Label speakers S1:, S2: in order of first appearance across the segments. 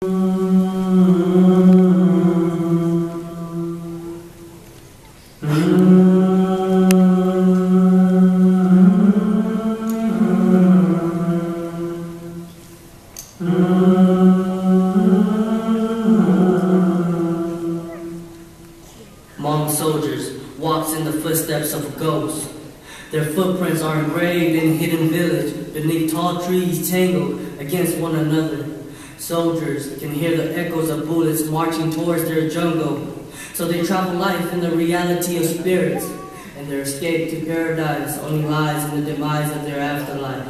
S1: Hmong soldiers walks in the footsteps of a ghost. Their footprints are engraved in a hidden village beneath tall trees tangled against one another. Soldiers can hear the echoes of bullets marching towards their jungle. So they travel life in the reality of spirits, and their escape to paradise only lies in the demise of their afterlife.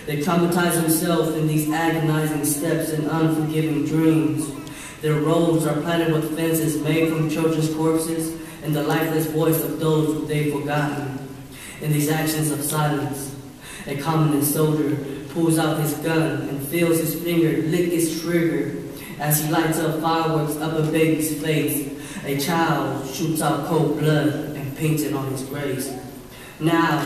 S1: They traumatize themselves in these agonizing steps and unforgiving dreams. Their robes are planted with fences made from children's corpses and the lifeless voice of those who they've forgotten. In these actions of silence, a communist soldier pulls out his gun and feels his finger lick its trigger as he lights up fireworks up a baby's face. A child shoots out cold blood and paints it on his grace. Now,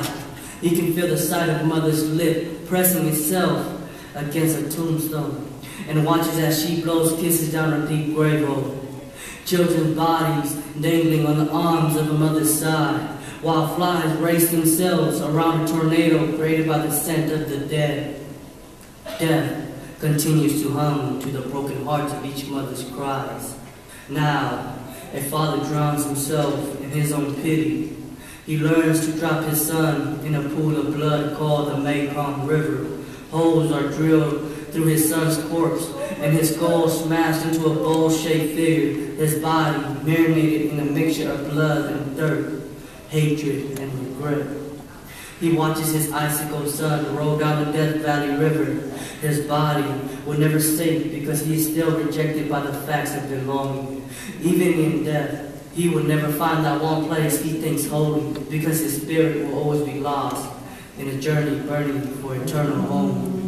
S1: he can feel the sight of mother's lip pressing itself against a tombstone and watches as she blows kisses down her deep grave hole. Children's bodies dangling on the arms of a mother's side, while flies race themselves around a tornado created by the scent of the dead. Death continues to hum to the broken hearts of each mother's cries. Now, a father drowns himself in his own pity. He learns to drop his son in a pool of blood called the Mekong River. Holes are drilled through his son's corpse, and his skull smashed into a bowl-shaped figure, his body marinated in a mixture of blood and dirt, hatred and regret. He watches his icicle son roll down the Death Valley River. His body will never sink because he is still rejected by the facts of belonging. Even in death, he will never find that one place he thinks holy because his spirit will always be lost in a journey burning for eternal home.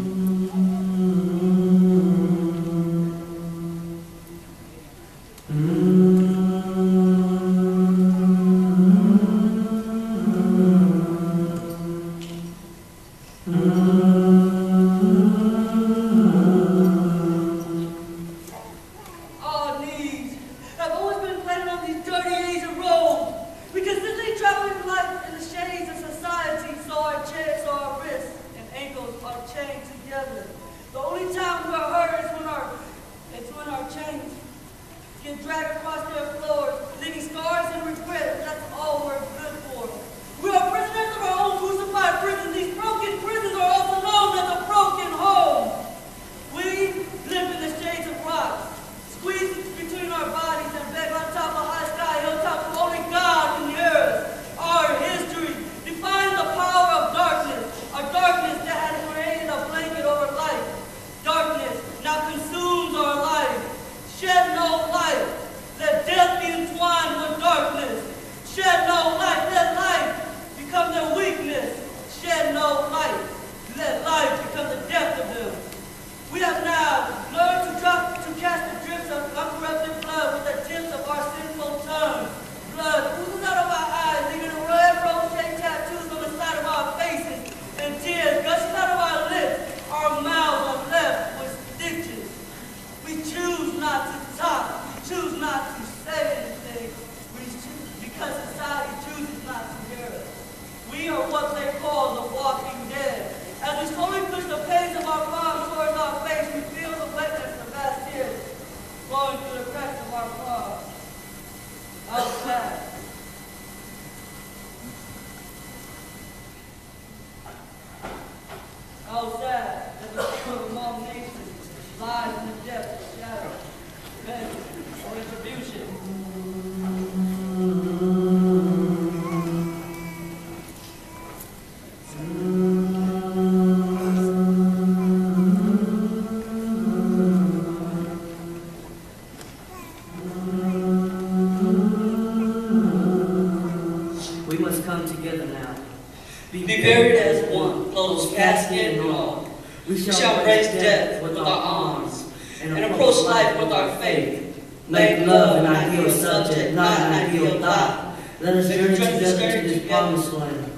S2: We shall embrace death with our arms and approach life with our faith. Make love an ideal subject, not an ideal thought. Let us journey together to this promised land.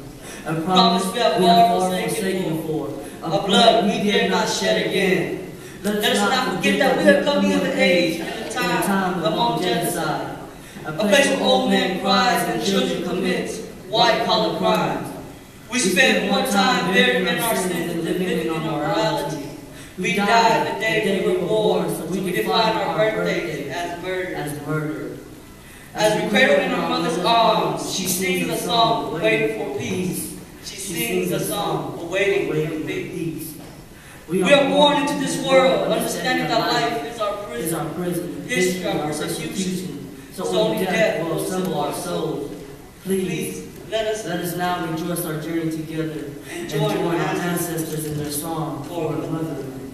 S2: A promise we have far forsaken for, a blood we dare not shed again. Let us not forget that we are coming of age in the time of Hmong genocide. A place where old men cries and children commit white-collar crimes. We spent more time buried in our sins than living in our morality. We died the day we were born, so we define our birthdays as murder. As we cradle in our mother's arms, she sings a song waiting for peace. She sings a song awaiting for peace. We are born into this world, understanding that life is our prison, history our persecution. So only death will assemble our souls. Please, let us now rejoice our journey together and join our ancestors in their song for the motherland.